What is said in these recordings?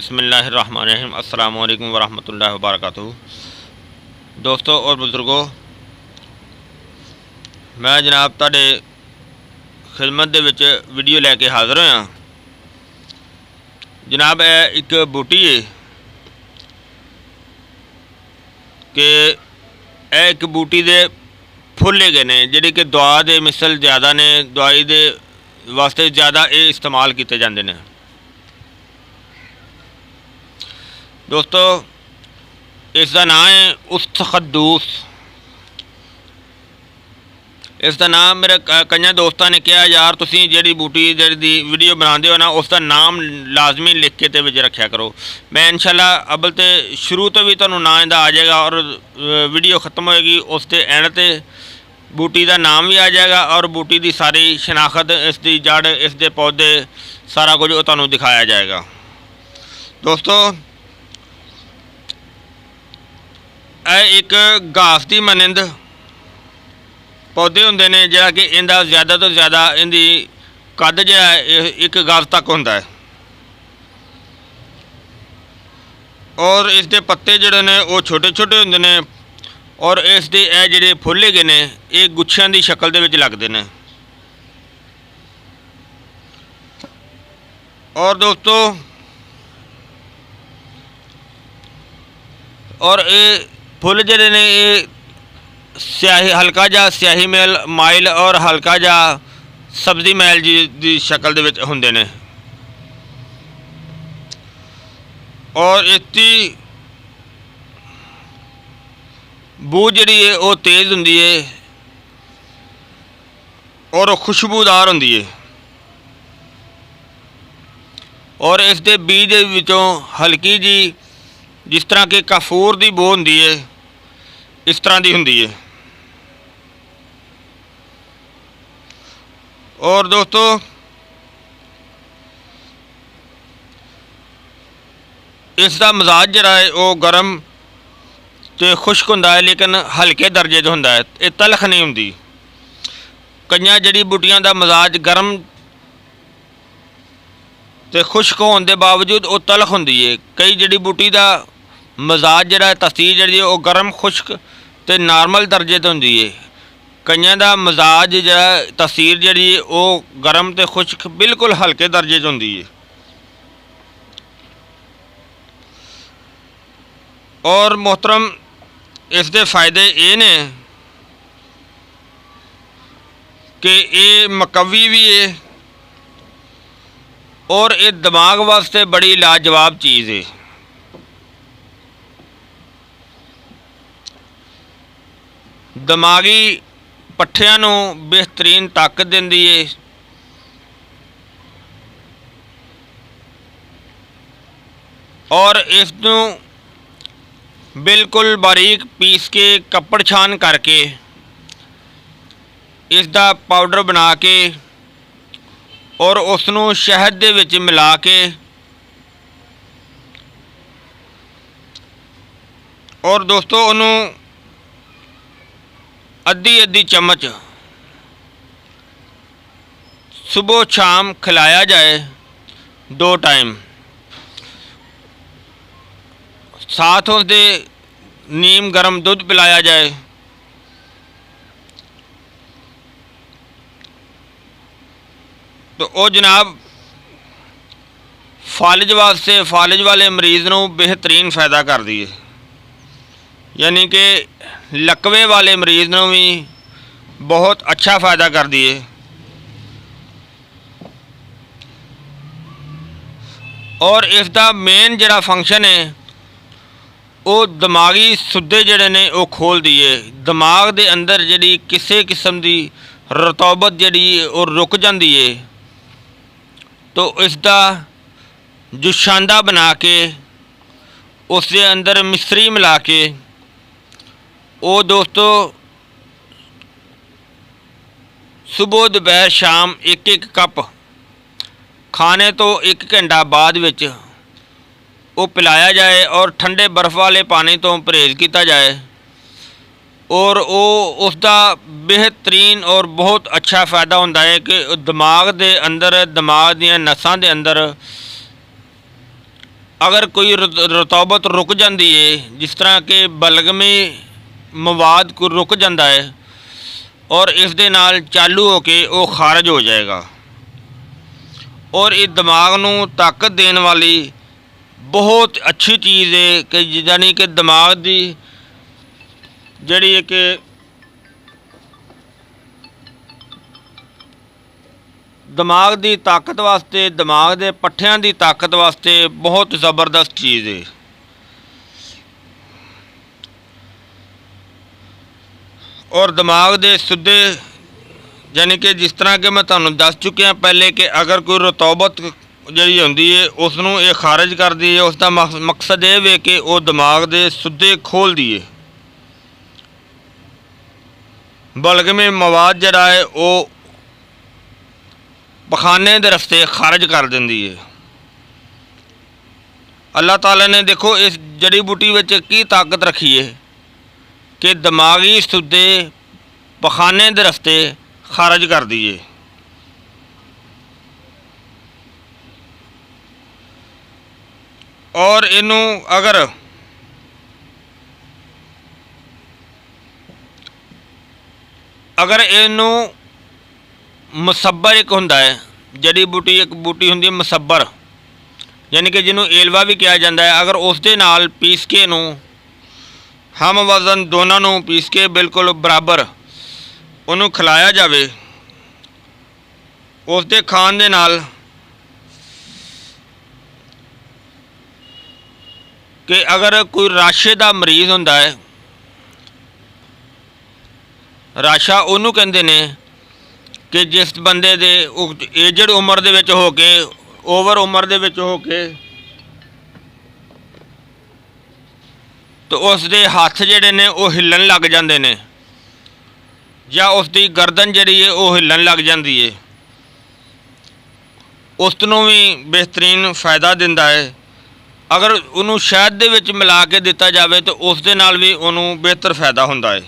बिस्मिल्लाहिर्रहमानिर्रहीम अस्सलामु अलैकुम वरहमतुल्लाहि वबरकातुहू। दोस्तों और बुजुर्गों, मैं जनाब तुहाडे खिदमत दे विच वीडियो लैके हाज़र होया। जनाब एक बूटी है कि एक बूटी दे फुल हैगे ने जिहड़े कि दवा दे मिसल ज़्यादा ने, दवाई दे वास्ते ज़्यादा ये इस्तेमाल किए जाते हैं। दोस्तों इसका नाम है उस्तखदूस। इसका नाम मेरे कई दोस्तों ने कहा यार तुसी जी बूटी जी वीडियो बनाते हो ना उसका नाम लाजमी लिख के ते विच रखा करो। मैं इंशाल्लाह अब्बल तो शुरू तो भी तुहानूं नाम इहदा आ जाएगा और वीडियो ख़त्म होएगी उस ते एंड ते बूटी का नाम भी आ जाएगा और बूटी की सारी शनाख्त, इसकी जड़, इसके पौधे, सारा कुछ तुहानूं दिखाया जाएगा। दोस्तों एक घास की मानंद पौधे होंगे ने जिहड़ा कि इनका ज़्यादा तो ज़्यादा इनकी कद जो है एक गज तक होंदा है और इसके पत्ते जिहड़े ने वो छोटे छोटे होंदे ने और इसके जिहड़े फुल हैगे ने ये गुच्छियां की शक्ल दे विच लगदे ने। और दोस्तों और ये फुल जिहड़े ने ये स्याही हल्का जा स्याही माइल और हल्का जा सब्जी मैल जी शक्ल दे विच हुंदे ने और इसकी बू जिहड़ी है वो तेज़ हुंदी है और खुशबूदार हुंदी है और इसके बीज विचों हल्की जी जिस तरह के काफूर की बू हुंदी है इस तरह की हुंदी है। और दोस्तों इसका मजाज जरा है वो गर्म तो खुश्क होंदा है लेकिन हल्के दर्जे का होंदा है, ये तलख नहीं हुंदी। कई जड़ी बूटियां का मजाज गर्म तो खुश्क होने के बावजूद वो तलख होंदी है। कई जड़ी बूटी का मजाज जरा तसीर जी वो गर्म खुश्क तो नॉर्मल दर्जे तो होंदी है। कई का मजाज जरा तसीर जी वो गर्म तो खुश्क बिल्कुल हल्के दर्जे होंदी है। और मोहतरम इसके फ़ायदे ये ने कि ये मकवी भी है और ये दिमाग वास्ते बड़ी लाजवाब चीज़ है। दिमागी पट्ठियां नूं बेहतरीन ताकत दिंदी है और इसनूं बिल्कुल बारीक पीस के कपड़ छान करके इसका पाउडर बना के और उसनूं शहद दे विच मिला के और दोस्तों उन्होंने अद्धी अद्धी चम्मच सुबह शाम खिलाया जाए 2 टाइम, साथ उसके नीम गर्म दूध पिलाया जाए तो वो जनाब फालिज वास्ते फालिज वाले मरीज़ नूं बेहतरीन फ़ायदा करदी है। यानी कि लकवे वाले मरीज़ नूं भी बहुत अच्छा फ़ायदा करदी है। और इसका मेन जिहड़ा फंक्शन है वो दिमागी सुद्धे जिहड़े ने वो खोल दिए। दिमाग दे अंदर जिहड़ी किसी किस्म की रतौबत जिहड़ी वो रुक जाती है तो इसका जुशांदा बना के उसके अंदर मिश्री मिला के वो दोस्तों सुबह दोपहर शाम एक एक कप खाने तो 1 घंटा बाद विच वो पिलाया जाए और ठंडे बर्फ़ वाले पानी तो परहेज़ किया जाए और वो उसका बेहतरीन और बहुत अच्छा फ़ायदा होता है कि दिमाग दे अंदर, दिमाग दीयां नसां दे अंदर अगर कोई रतौबत रुक जाती है, जिस तरह के बलगमे मवाद को रुक जाता है और इस दे नाल चालू होके वो खारिज हो जाएगा। और ये दिमाग नूं ताकत देने वाली बहुत अच्छी चीज़ है कि यानी कि दिमाग की जिहड़ी है कि दिमाग की ताकत वास्ते, दिमाग के पट्ठियां की ताकत वास्ते बहुत ज़बरदस्त चीज़ है। और दिमाग के सुद्धे यानी कि जिस तरह के मैं तुहानूं दस चुकिया पहले कि अगर कोई रतौबत जिहड़ी हुंदी है उसनूं ये खारिज करदी है, उसका मकसद ये वे कि वो दिमाग के सुद्धे खोल दिए, बलगमे मवाद जिहड़ा है वो पखाने के रस्ते खारिज कर देंदी है। अल्लाह ताला ने देखो इस जड़ी बूटी विच की ताकत रखी है कि दिमागी सुद्धे पखाने के रस्ते खारिज कर दिए। और इनू अगर इनू मसब्बर एक हुंदा है, जड़ी बूटी एक बूटी हुंदी है मसब्बर, यानी कि जिन्हों एलवा भी कहा जाता है, अगर उस दे नाल पीस के नू हम वज़न दोनों नू पीस के बिल्कुल बराबर उन्होंने खिलाया जाए, उस दे खाण दे नाल कि अगर कोई राशे का मरीज़ हुंदा है, राशा उन्होंने कहते हैं कि जिस बंदे दे एजड उम्र दे विच हो के, ओवर उम्र दे विच हो के, तो उसके हत्थ जिहड़े ने वो हिलन लग जाते हैं या उसकी गर्दन जिहड़ी है वो हिलन लग जाती है, उसनों भी बेहतरीन फ़ायदा दिंदा है। अगर उन्होंने शहद दे विच मिला के दिता जाए तो उस दे नाल भी उन्होंने बेहतर फ़ायदा हुंदा है।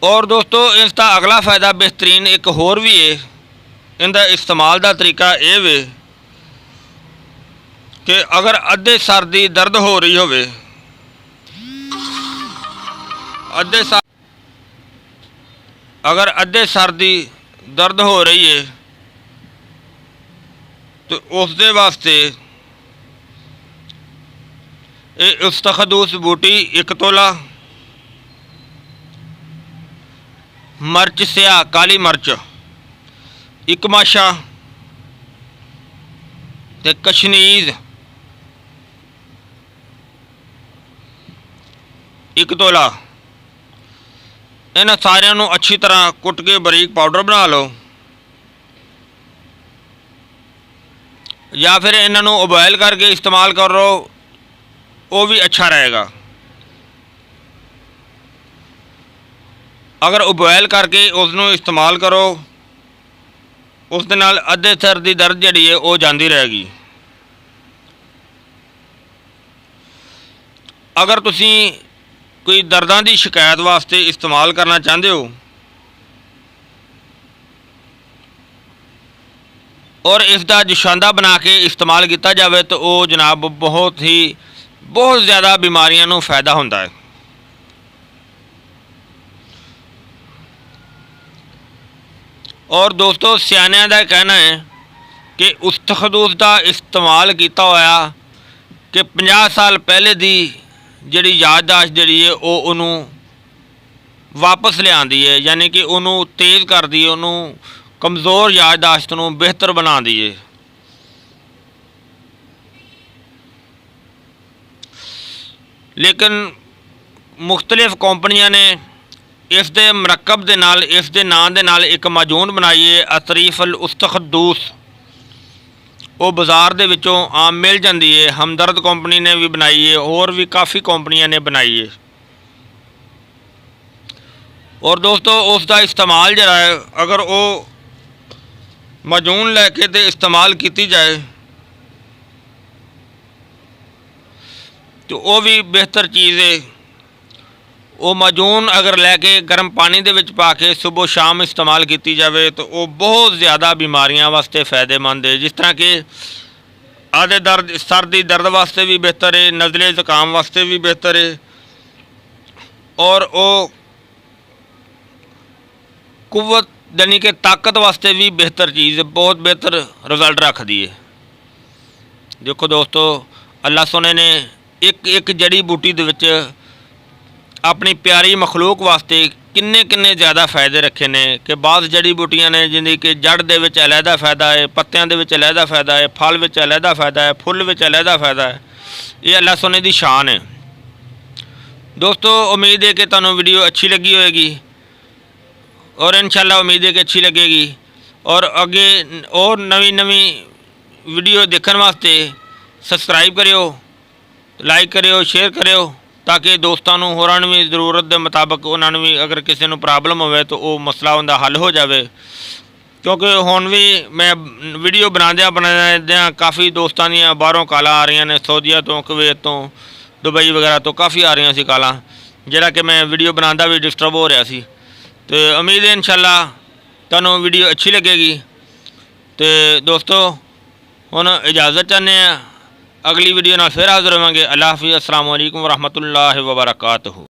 और दोस्तों इसका अगला फ़ायदा बेहतरीन एक होर भी है, इनका इस्तेमाल का तरीका ये वे कि अगर अद्धे सर दी दर्द हो रही होवे, अगर अद्धे सर दी दर्द हो रही है तो उस दे वास्ते ये उस्तखदूस बूटी 1 तोला, मर्च स्याह काली मर्च 1 माशा ते कशनीज 1 तोला, इन्हां सारिਆਂ ਨੂੰ अच्छी तरह कुट के बरीक पाउडर बना लो या फिर इन्हां ਨੂੰ उबॉयल करके इस्तेमाल करो, वो भी अच्छा रहेगा। अगर उबॉयल करके उसनों इस्तेमाल करो, उस दे नाल अद्धे सिर की दर्द जिहड़ी है वो जाती रहेगी। अगर तुसी कोई दर्दां की शिकायत वास्ते इस्तेमाल करना चाहते हो और इसका जुशांदा बना के इस्तेमाल किया जाए तो वो जनाब बहुत ज़्यादा बीमारियों को फ़ायदा होता है। और दोस्तों सियाणियां दा कहना है कि उस्तखदूस का इस्तेमाल किया होया कि 50 साल पहले की जिहड़ी याददाश्त जिहड़ी है वो उन्होंने वापस ले आती है, यानी कि उन्होंने तेज़ कर दी है, उन्होंने कमज़ोर याददाश्त को बेहतर बना दी है। लेकिन मुख्तलिफ कंपनियां ने इस दे मरकब दे नाल, इस दे नाम दे नाल एक माजून बनाई है अतरीफ अल उस्तखदूस, वो बाज़ार दे विचों आम मिल जाती है। हमदर्द कंपनी ने भी बनाई है, और भी काफ़ी कंपनियां ने बनाई है। और दोस्तों उसका इस्तेमाल जरा है, अगर वो माजून लैके ते इस्तेमाल की जाए तो वो भी बेहतर चीज़ है। ਉਹ ਮਾਜੂਨ ਅਗਰ ਲੈ ਕੇ ਗਰਮ ਪਾਣੀ ਦੇ ਵਿੱਚ ਪਾ ਕੇ ਸਵੇਰ ਸ਼ਾਮ ਇਸਤੇਮਾਲ ਕੀਤੀ ਜਾਵੇ ਤਾਂ ਉਹ ਬਹੁਤ ਜ਼ਿਆਦਾ ਬਿਮਾਰੀਆਂ ਵਾਸਤੇ ਫਾਇਦੇਮੰਦ ਹੈ। ਜਿਸ ਤਰ੍ਹਾਂ ਕਿ ਆਦੇ ਦਰਦ, ਸਰ ਦੀ ਦਰਦ ਵਾਸਤੇ ਵੀ ਬਿਹਤਰ ਹੈ, ਨਜ਼ਲੇ ਜ਼ੁਕਾਮ ਵਾਸਤੇ ਵੀ ਬਿਹਤਰ ਹੈ, ਔਰ ਉਹ ਕੁਵਤ यानी कि ताकत वास्ते भी बेहतर चीज़ है, बहुत बेहतर रिजल्ट रखती है। देखो दोस्तों, अल्लाह सोने ने एक एक जड़ी बूटी दे विच अपनी प्यारी मखलूक वास्ते किन्ने किन्ने ज़्यादा फ़ायदे रखे ने कि बाद जड़ी बूटियां ने जिंदी कि जड़ दे विच अलहदा फ़ायदा है, पत्तियां दे विच अलहदा फ़ायदा है, फल विच अलहदा फ़ायदा है, फुल विच अलहदा फ़ायदा है। ये अल्लाह सोने की शान है। दोस्तों, उम्मीद है कि तुहानूं वीडियो अच्छी लगी होएगी और इंशाल्लाह उम्मीद है कि अच्छी लगेगी। और अगे और नवी नवी वीडियो देखने वास्ते सबसक्राइब करियो, लाइक करियो, शेयर करियो, ताकि दोस्तों नूं होरां नूं भी जरूरत के मुताबिक उन्हां नूं भी अगर किसी नूं प्रॉब्लम होवे तो वो मसला उनका हल हो जाए। क्योंकि हुण भी मैं वीडियो बनादियां काफ़ी दोस्तों दीयां बाहरों कालां आ रही ने, सऊदीया तो, कुवैत तो, दुबई वगैरह तो काफ़ी आ रही सी कालां, जिहड़ा कि मैं वीडियो बनांदा भी डिस्टर्ब हो रहा सी। तो उम्मीद है इंशाल्लाह तुहानूं वीडियो अच्छी लगेगी। तो दोस्तों, हुण इजाज़त चाहते हैं, अगली वीडियो नाल फिर हाज़र होवांगे। अल्लाह हाफ़िज़, अस्सलामु अलैकुम व रहमतुल्लाहि व बरकातुहू।